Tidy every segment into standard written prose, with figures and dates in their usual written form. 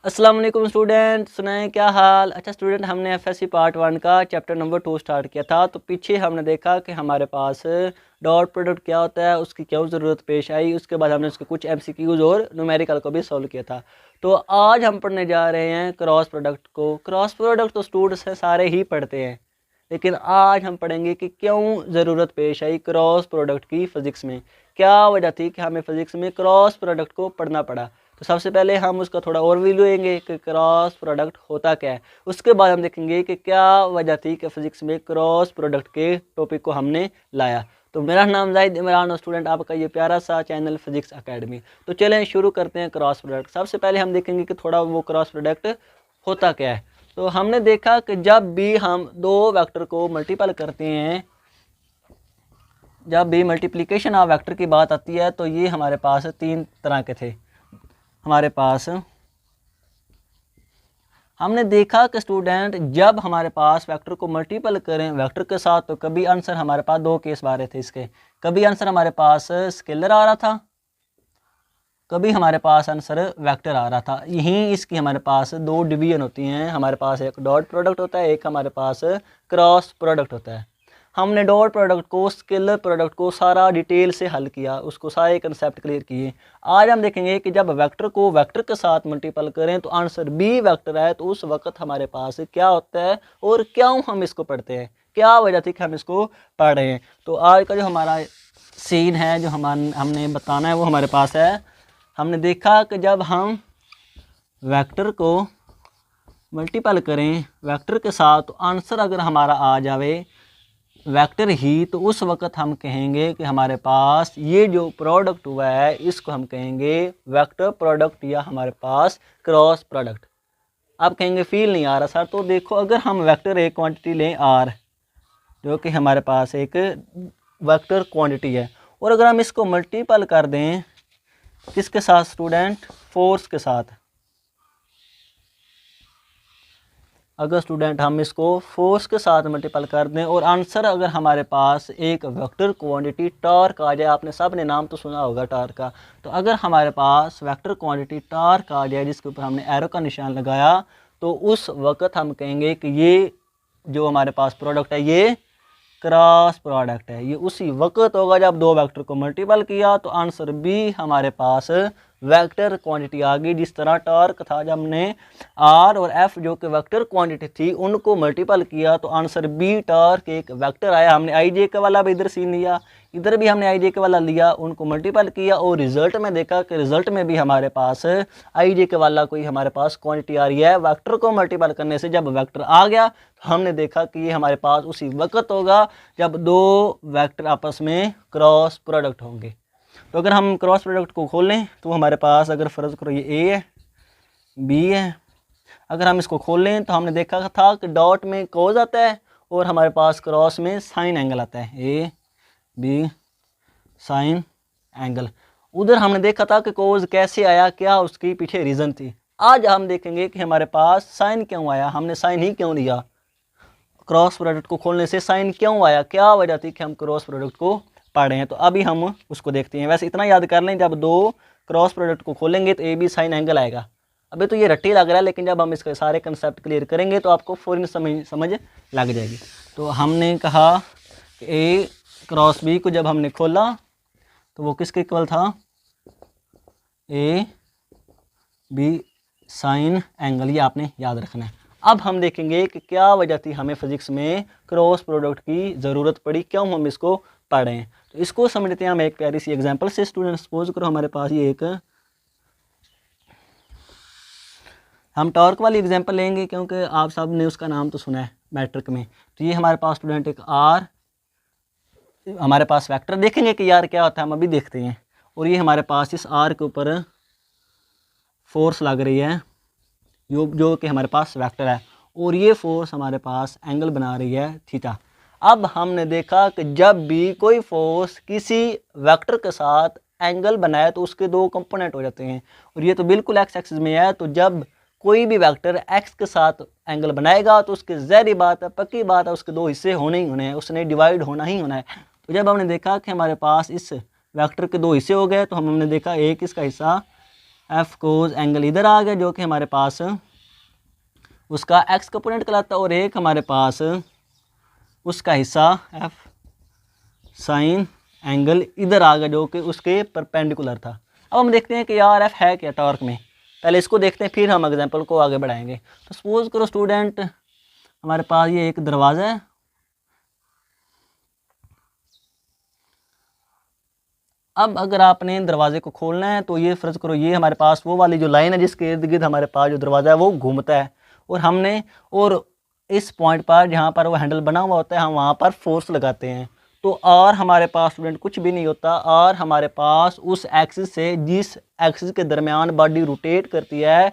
अस्सलाम वालेकुम स्टूडेंट, सुनाएं क्या हाल। अच्छा स्टूडेंट, हमने एफएससी पार्ट 1 का चैप्टर नंबर 2 स्टार्ट किया था। तो पीछे हमने देखा कि हमारे पास डॉट प्रोडक्ट क्या होता है, उसकी क्यों ज़रूरत पेश आई। उसके बाद हमने उसके कुछ एमसीक्यूज़ और न्यूमेरिकल को भी सॉल्व किया था। तो आज हम पढ़ने जा रहे हैं क्रॉस प्रोडक्ट को। क्रॉस प्रोडक्ट तो स्टूडेंट्स सारे ही पढ़ते हैं, लेकिन आज हम पढ़ेंगे कि क्यों ज़रूरत पेश आई क्रॉस प्रोडक्ट की फ़िज़िक्स में। क्या वजह थी कि हमें फ़िज़िक्स में क्रॉस प्रोडक्ट को पढ़ना पड़ा। तो सबसे पहले हम उसका थोड़ा ओवरव्यू लेंगे कि क्रॉस प्रोडक्ट होता क्या है। उसके बाद हम देखेंगे कि क्या वजह थी कि फ़िज़िक्स में क्रॉस प्रोडक्ट के टॉपिक को हमने लाया। तो मेरा नाम जाहिद इमरान और स्टूडेंट आपका ये प्यारा सा चैनल फिज़िक्स एकेडमी। तो चलें शुरू करते हैं क्रॉस प्रोडक्ट। सबसे पहले हम देखेंगे कि थोड़ा वो क्रॉस प्रोडक्ट होता क्या है। तो हमने देखा कि जब भी हम दो वेक्टर को मल्टीपल करते हैं, जब भी मल्टीप्लिकेशन ऑफ वेक्टर की बात आती है, तो ये हमारे पास तीन तरह के थे। हमारे पास हमने देखा कि स्टूडेंट जब हमारे पास वेक्टर को मल्टीपल करें वेक्टर के साथ, तो कभी आंसर हमारे पास दो केस आ रहे थे इसके। कभी आंसर हमारे पास स्केलर आ रहा था, कभी हमारे पास आंसर वेक्टर आ रहा था। यहीं इसकी हमारे पास दो डिवीजन होती हैं। हमारे पास एक डॉट प्रोडक्ट होता है, एक हमारे पास क्रॉस प्रोडक्ट होता है। हमने डॉट प्रोडक्ट को, स्केलर प्रोडक्ट को सारा डिटेल से हल किया, उसको सारे कंसेप्ट क्लियर किए। आज हम देखेंगे कि जब वेक्टर को वेक्टर के साथ मल्टीपल करें तो आंसर बी वेक्टर है, तो उस वक्त हमारे पास क्या होता है और क्यों हम इसको पढ़ते हैं, क्या वजह थी कि हम इसको पढ़ रहे हैं। तो आज का जो हमारा सीन है, जो हमने बताना है, वो हमारे पास है। हमने देखा कि जब हम वेक्टर को मल्टीपल करें वेक्टर के साथ, तो आंसर अगर हमारा आ जावे वेक्टर ही, तो उस वक्त हम कहेंगे कि हमारे पास ये जो प्रोडक्ट हुआ है इसको हम कहेंगे वेक्टर प्रोडक्ट या हमारे पास क्रॉस प्रोडक्ट। आप कहेंगे फील नहीं आ रहा सर। तो देखो, अगर हम वेक्टर एक क्वांटिटी लें आर, जो कि हमारे पास एक वेक्टर क्वांटिटी है, और अगर हम इसको मल्टीपल कर दें किसके साथ स्टूडेंट, फोर्स के साथ। अगर स्टूडेंट हम इसको फोर्स के साथ मल्टीपल कर दें और आंसर अगर हमारे पास एक वेक्टर क्वांटिटी टॉर्क आ जाए, आपने सब ने नाम तो सुना होगा टॉर्क का। तो अगर हमारे पास वेक्टर क्वांटिटी टॉर्क आ जाए जिसके ऊपर हमने एरो का निशान लगाया, तो उस वक्त हम कहेंगे कि ये जो हमारे पास प्रोडक्ट है ये क्रॉस प्रोडक्ट है। ये उसी वक्त होगा जब दो वेक्टर को मल्टीपल किया, तो आंसर बी हमारे पास वेक्टर क्वांटिटी आ गई। जिस तरह टॉर्क था, जब हमने आर और एफ जो कि वेक्टर क्वांटिटी थी उनको मल्टीपल किया, तो आंसर बी टॉर्क एक वेक्टर आया। हमने आई जे के वाला भी इधर सीन लिया, इधर भी हमने आई जे के वाला लिया, उनको मल्टीपल किया और रिजल्ट में देखा कि रिजल्ट में भी हमारे पास आई जे के वाला कोई हमारे पास क्वांटिटी आ रही है। वेक्टर को मल्टीपल करने से जब वेक्टर आ गया, तो हमने देखा कि ये हमारे पास उसी वक्त होगा जब दो वेक्टर आपस में क्रॉस प्रोडक्ट होंगे। तो अगर हम क्रॉस प्रोडक्ट को खोलें तो हमारे पास, अगर फ़र्ज़ करो ये ए है, बी है, अगर हम इसको खोल लें तो हमने देखा था कि डॉट में कोज आता है और हमारे पास क्रॉस में साइन एंगल आता है, ए बी साइन एंगल। उधर हमने देखा था कि कोज कैसे आया, क्या उसकी पीछे रीज़न थी। आज हम देखेंगे कि हमारे पास साइन क्यों आया, हमने साइन ही क्यों लिया। क्रॉस प्रोडक्ट को खोलने से साइन क्यों आया, क्या वजह थी कि हम क्रॉस प्रोडक्ट को पढ़ रहे हैं। तो अभी हम उसको देखते हैं। वैसे इतना याद कर लें, जब दो क्रॉस प्रोडक्ट को खोलेंगे तो ए बी साइन एंगल आएगा। अभी तो ये रट्टी लग रहा है, लेकिन जब हम इसके सारे कंसेप्ट क्लियर करेंगे तो आपको फ़ौरन समझ लग जाएगी। तो हमने कहा कि ए क्रॉस बी को जब हमने खोला तो वो किसके इक्वल था, ए बी साइन एंगल। ये आपने याद रखना है। अब हम देखेंगे कि क्या वजह थी हमें फिजिक्स में क्रॉस प्रोडक्ट की ज़रूरत पड़ी, क्यों हम इसको पढ़ रहे हैं। तो इसको समझते हैं हम एक प्यारी सी एग्जांपल से। स्टूडेंट सपोज करो हमारे पास ये एक, हम टॉर्क वाली एग्जांपल लेंगे क्योंकि आप सब ने उसका नाम तो सुना है मैट्रिक में। तो ये हमारे पास स्टूडेंट एक आर, हमारे पास वेक्टर देखेंगे कि यार क्या होता है, हम अभी देखते हैं। और ये हमारे पास इस आर के ऊपर फोर्स लग रही है जो कि हमारे पास वेक्टर है, और ये फोर्स हमारे पास एंगल बना रही है थीटा। अब हमने देखा कि जब भी कोई फोर्स किसी वेक्टर के साथ एंगल बनाए तो उसके दो कंपोनेंट हो जाते हैं, और ये तो बिल्कुल एक्स एक्सिस में है। तो जब कोई भी वेक्टर एक्स के साथ एंगल बनाएगा तो उसकी ज़ाहिर बात है, पक्की बात है, उसके दो हिस्से होने ही होने हैं, उसने डिवाइड होना ही होना है। तो जब हमने देखा कि हमारे पास इस वेक्टर के दो हिस्से हो गए, तो हमने देखा एक इसका हिस्सा एफ कोज एंगल इधर आ गया जो कि हमारे पास उसका एक्स कंपोनेंट कहलाता है, और एक हमारे पास उसका हिस्सा एफ साइन एंगल इधर आ गया जो कि उसके परपेंडिकुलर था। अब हम देखते हैं कि यार एफ है क्या टॉर्क में, पहले इसको देखते हैं फिर हम एग्जांपल को आगे बढ़ाएंगे। तो सपोज करो स्टूडेंट हमारे पास ये एक दरवाज़ा है, अब अगर आपने दरवाजे को खोलना है तो ये फ़र्ज़ करो ये हमारे पास वो वाली जो लाइन है जिसके इर्द गिर्द हमारे पास जो दरवाज़ा है वो घूमता है, और इस पॉइंट पर जहाँ पर वो हैंडल बना हुआ होता है हम वहाँ पर फोर्स लगाते हैं। तो और हमारे पास स्टूडेंट कुछ भी नहीं होता, और हमारे पास उस एक्सिस से जिस एक्सिस के दरमियान बॉडी रोटेट करती है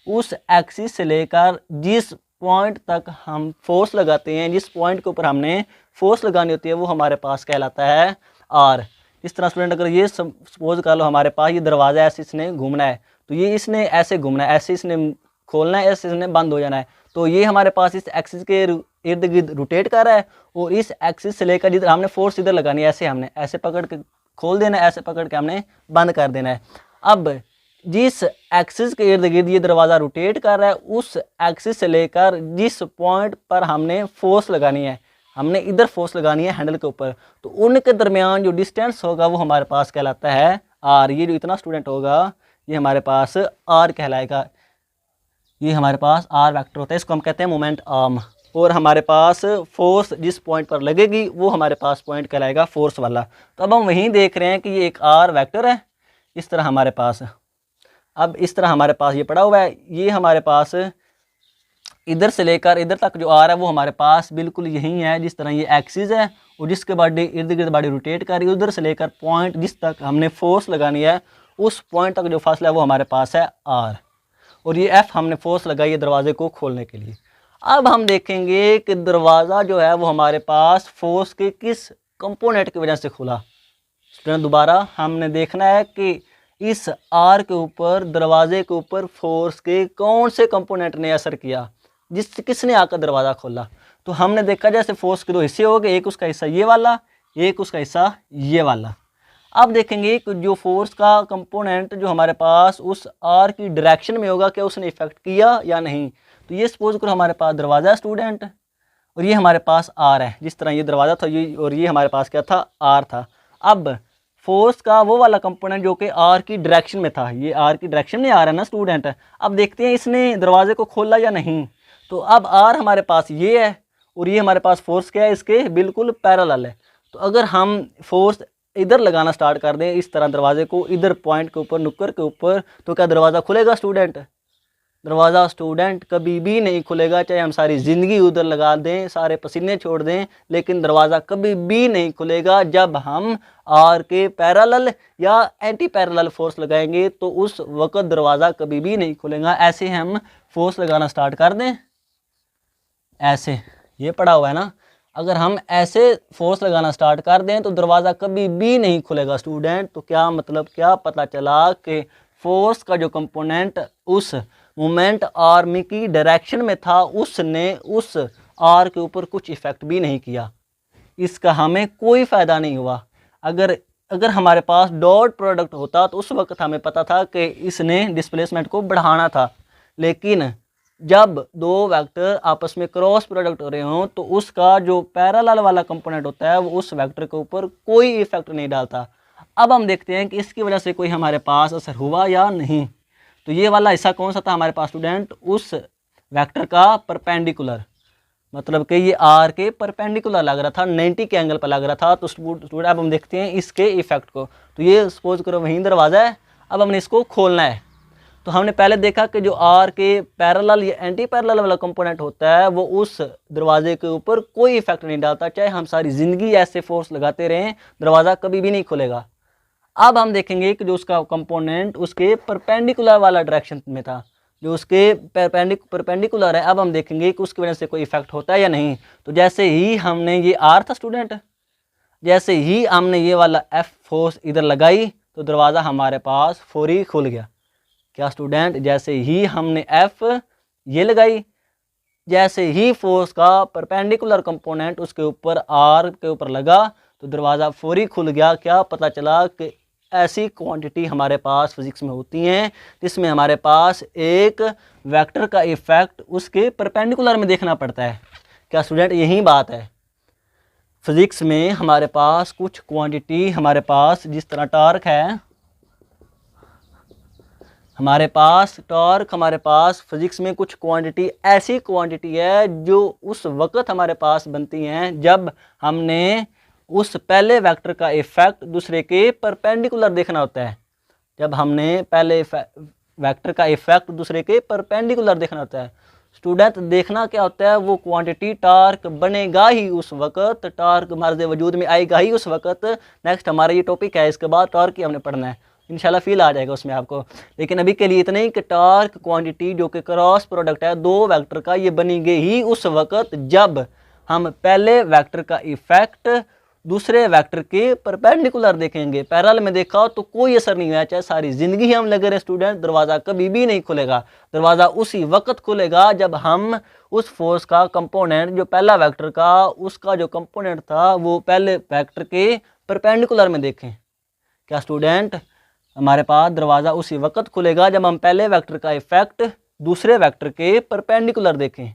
उस एक्सिस से लेकर जिस पॉइंट तक हम फोर्स लगाते हैं, जिस पॉइंट के ऊपर हमने फोर्स लगानी होती है वो हमारे पास कहलाता है आर। इस तरह स्टूडेंट अगर ये सपोज कर लो हमारे पास ये दरवाज़ा ऐसे इसने घूमना है, तो ये इसने ऐसे घूमना है, ऐसे इसने खोलना है, ऐसे इसने बंद हो जाना है, तो ये हमारे पास इस एक्सिस के इर्द गिर्द रोटेट कर रहा है, और इस एक्सिस से लेकर जिधर हमने फोर्स इधर लगानी है ऐसे हमने ऐसे पकड़ के खोल देना है, ऐसे पकड़ के हमने बंद कर देना है। अब जिस एक्सिस के इर्द गिर्द ये दरवाज़ा रोटेट कर रहा है उस एक्सिस से लेकर जिस पॉइंट पर हमने फोर्स लगानी है, हमने इधर फोर्स लगानी है हैंडल के ऊपर, तो उनके दरमियान जो डिस्टेंस होगा वो हमारे पास कहलाता है आर। ये जो इतना स्टूडेंट होगा ये हमारे पास आर कहलाएगा, ये हमारे पास आर वेक्टर होता है, इसको हम कहते हैं मोमेंट आर्म। और हमारे पास फोर्स जिस पॉइंट पर लगेगी वो हमारे पास पॉइंट कहलाएगा फोर्स वाला। तो अब हम वहीं देख रहे हैं कि ये एक आर वेक्टर है, इस तरह हमारे पास, अब इस तरह हमारे पास ये पड़ा हुआ है, ये हमारे पास इधर से लेकर इधर तक जो आ रहा है वो हमारे पास बिल्कुल यही है, जिस तरह ये एक्सिस है और जिसके बॉडी इर्द गिर्द बॉडी रोटेट कर रही है, उधर से लेकर पॉइंट जिस तक हमने फोर्स लगानी है उस पॉइंट तक जो फासला है वो हमारे पास है आर, और ये एफ हमने फोर्स लगाई है दरवाजे को खोलने के लिए। अब हम देखेंगे कि दरवाज़ा जो है वो हमारे पास फोर्स के किस कंपोनेंट की वजह से खुला। स्टूडेंट दोबारा हमने देखना है कि इस आर के ऊपर दरवाजे के ऊपर फोर्स के कौन से कंपोनेंट ने असर किया, किसने आकर दरवाज़ा खोला। तो हमने देखा जैसे फोर्स के दो हिस्से हो गए, एक उसका हिस्सा ये वाला, एक उसका हिस्सा ये वाला। अब देखेंगे कि जो फोर्स का कंपोनेंट जो हमारे पास उस आर की डायरेक्शन में होगा क्या उसने इफेक्ट किया या नहीं। तो ये सपोज करो हमारे पास दरवाज़ा स्टूडेंट और ये हमारे पास आर है, जिस तरह ये दरवाज़ा था ये और ये हमारे पास क्या था आर था। अब फोर्स का वो वाला कंपोनेंट जो कि आर की डायरेक्शन में था, ये आर की डायरेक्शन में आ रहा है ना स्टूडेंट। अब देखते हैं इसने दरवाजे को खोला या नहीं। तो अब आर हमारे पास ये है और ये हमारे पास फोर्स क्या है, इसके बिल्कुल पैरेलल है। तो अगर हम फोर्स इधर लगाना स्टार्ट कर दें इस तरह दरवाजे को इधर पॉइंट के ऊपर नुक्कर के ऊपर, तो क्या दरवाज़ा खुलेगा स्टूडेंट? दरवाज़ा स्टूडेंट कभी भी नहीं खुलेगा, चाहे हम सारी ज़िंदगी उधर लगा दें, सारे पसीने छोड़ दें, लेकिन दरवाज़ा कभी भी नहीं खुलेगा जब हम आर के पैरेलल या एंटी पैरेलल फोर्स लगाएंगे, तो उस वक़्त दरवाज़ा कभी भी नहीं खुलेगा। ऐसे हम फोर्स लगाना स्टार्ट कर दें, ऐसे ये पड़ा हुआ है ना, अगर हम ऐसे फोर्स लगाना स्टार्ट कर दें तो दरवाज़ा कभी भी नहीं खुलेगा स्टूडेंट। तो क्या मतलब, क्या पता चला कि फोर्स का जो कंपोनेंट उस मोमेंट आर्म की डायरेक्शन में था उसने उस आर के ऊपर कुछ इफ़ेक्ट भी नहीं किया, इसका हमें कोई फ़ायदा नहीं हुआ। अगर हमारे पास डॉट प्रोडक्ट होता तो उस वक्त हमें पता था कि इसने डिस्प्लेसमेंट को बढ़ाना था, लेकिन जब दो वेक्टर आपस में क्रॉस प्रोडक्ट हो रहे हों तो उसका जो पैरेलल वाला कंपोनेंट होता है वो उस वेक्टर के ऊपर कोई इफेक्ट नहीं डालता। अब हम देखते हैं कि इसकी वजह से कोई हमारे पास असर हुआ या नहीं। तो ये वाला हिस्सा कौन सा था हमारे पास स्टूडेंट, उस वेक्टर का परपेंडिकुलर, मतलब कि ये आर के परपेंडिकुलर लग रहा था, 90 के एंगल पर लग रहा था। तो स्टूडेंट अब हम देखते हैं इसके इफेक्ट को। तो ये सपोज करो वहीं दरवाज़ा है, अब हमने इसको खोलना है। तो हमने पहले देखा कि जो आर के पैरेलल या एंटी पैरेलल वाला कंपोनेंट होता है वो उस दरवाजे के ऊपर कोई इफेक्ट नहीं डालता, चाहे हम सारी ज़िंदगी ऐसे फोर्स लगाते रहें दरवाज़ा कभी भी नहीं खुलेगा। अब हम देखेंगे कि जो उसका कंपोनेंट उसके परपेंडिकुलर वाला डायरेक्शन में था, जो उसके परपेंडिकुलर है, अब हम देखेंगे कि उसकी वजह से कोई इफेक्ट होता है या नहीं। तो जैसे ही हमने ये आर था स्टूडेंट, जैसे ही हमने ये वाला एफ फोर्स इधर लगाई तो दरवाज़ा हमारे पास फौरी खुल गया। क्या स्टूडेंट, जैसे ही हमने एफ ये लगाई, जैसे ही फोर्स का परपेंडिकुलर कंपोनेंट उसके ऊपर आर के ऊपर लगा तो दरवाज़ा फौरी खुल गया। क्या पता चला कि ऐसी क्वांटिटी हमारे पास फिजिक्स में होती हैं जिसमें हमारे पास एक वेक्टर का इफेक्ट उसके परपेंडिकुलर में देखना पड़ता है। क्या स्टूडेंट यही बात है? फिजिक्स में हमारे पास कुछ क्वांटिटी, हमारे पास जिस तरह टॉर्क है, हमारे पास फिजिक्स में कुछ क्वांटिटी ऐसी क्वांटिटी है जो उस वक़्त हमारे पास बनती हैं जब हमने उस पहले वेक्टर का इफेक्ट दूसरे के परपेंडिकुलर देखना होता है। जब हमने पहले वेक्टर का इफेक्ट दूसरे के परपेंडिकुलर देखना होता है। स्टूडेंट देखना क्या होता है? वो क्वांटिटी टॉर्क बनेगा ही उस वक़्त, टॉर्क हमारे वजूद में आएगा ही उस वक़्त। नेक्स्ट हमारा ये टॉपिक है, इसके बाद टॉर्क ही हमने पढ़ना है, इंशाल्लाह फील आ जाएगा उसमें आपको। लेकिन अभी के लिए इतना ही कि टॉर्क क्वांटिटी जो कि क्रॉस प्रोडक्ट है दो वेक्टर का, ये बनेगी ही उस वक़्त जब हम पहले वेक्टर का इफेक्ट दूसरे वेक्टर के परपेंडिकुलर देखेंगे। पैरेलल में देखा तो कोई असर नहीं हुआ, चाहे सारी ज़िंदगी हम लगे रहे स्टूडेंट, दरवाज़ा कभी भी नहीं खुलेगा। दरवाज़ा उसी वक्त खुलेगा जब हम उस फोर्स का कंपोनेंट, जो पहला वेक्टर का उसका जो कंपोनेंट था वो पहले वेक्टर के परपेंडिकुलर में देखें। क्या स्टूडेंट? हमारे पास दरवाज़ा उसी वक्त खुलेगा जब हम पहले वेक्टर का इफेक्ट दूसरे वेक्टर के परपेंडिकुलर देखें।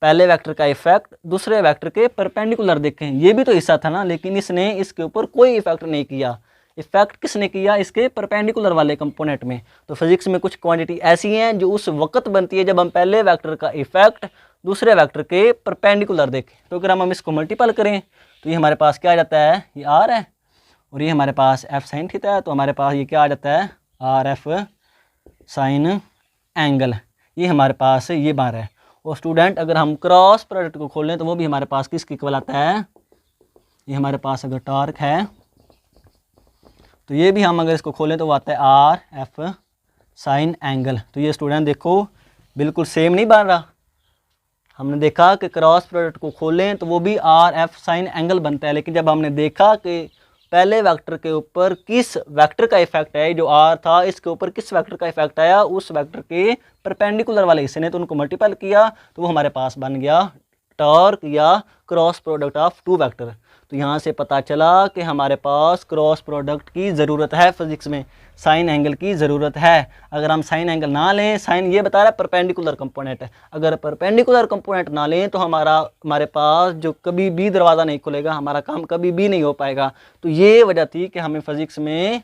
पहले वेक्टर का इफेक्ट दूसरे वेक्टर के परपेंडिकुलर देखें। ये भी तो हिस्सा था ना, लेकिन इसने इसके ऊपर कोई इफेक्ट नहीं किया। इफेक्ट किसने किया? इसके परपेंडिकुलर वाले कंपोनेंट में। तो फिजिक्स में कुछ क्वांटिटी ऐसी हैं जो उस वक्त बनती है जब हम पहले वेक्टर का इफेक्ट दूसरे वेक्टर के परपेंडिकुलर देखें। तो अगर हम इसको मल्टीपल करें तो ये हमारे पास क्या आ जाता है? ये आर है और ये हमारे पास एफ साइन थीटा है। तो हमारे पास ये क्या आ जाता है? R F sine angle. ये हमारे पास ये बार है। और स्टूडेंट अगर हम क्रॉस प्रोडक्ट को खोलें तो वो भी हमारे पास किसके इक्वल आता है? ये हमारे पास अगर टॉर्क है तो ये भी हम अगर इसको खोलें तो वो आता है आर एफ साइन एंगल। तो ये स्टूडेंट देखो बिल्कुल सेम नहीं बन रहा। हमने देखा कि क्रॉस प्रोडक्ट को खोलें तो वो भी आर एफ साइन एंगल बनता है, लेकिन जब हमने देखा कि पहले वेक्टर के ऊपर किस वेक्टर का इफेक्ट है, जो आर था इसके ऊपर किस वेक्टर का इफेक्ट आया, उस वेक्टर के परपेंडिकुलर वाले हिस्से ने, तो उनको मल्टीपल किया तो वो हमारे पास बन गया टॉर्क या cross product of two vector. तो यहाँ से पता चला कि हमारे पास क्रॉस प्रोडक्ट की ज़रूरत है फिजिक्स में, साइन एंगल की ज़रूरत है। अगर हम साइन एंगल ना लें, साइन ये बता रहा है परपेंडिकुलर कंपोनेंट है, अगर परपेंडिकुलर कंपोनेंट ना लें तो हमारे पास जो कभी भी दरवाज़ा नहीं खुलेगा, हमारा काम कभी भी नहीं हो पाएगा। तो ये वजह थी कि हमें फिजिक्स में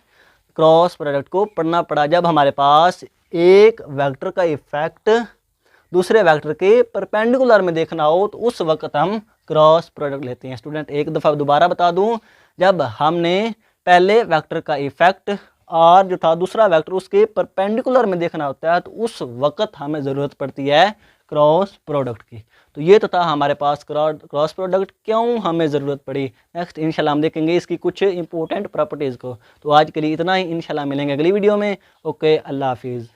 क्रॉस प्रोडक्ट को पढ़ना पड़ा जब हमारे पास एक वेक्टर का इफेक्ट दूसरे वेक्टर के परपेंडिकुलर में देखना हो, तो उस वक्त हम क्रॉस प्रोडक्ट लेते हैं। स्टूडेंट एक दफ़ा दोबारा बता दूं, जब हमने पहले वेक्टर का इफेक्ट आर जो था दूसरा वेक्टर उसके परपेंडिकुलर में देखना होता है, तो उस वक्त हमें ज़रूरत पड़ती है क्रॉस प्रोडक्ट की। तो ये तो था हमारे पास क्रॉस प्रोडक्ट क्यों हमें ज़रूरत पड़ी। नेक्स्ट इंशाल्लाह हम देखेंगे इसकी कुछ इंपॉर्टेंट प्रॉपर्टीज़ को। तो आज के लिए इतना ही, इंशाल्लाह मिलेंगे अगली वीडियो में। ओके, अल्लाह हाफिज़।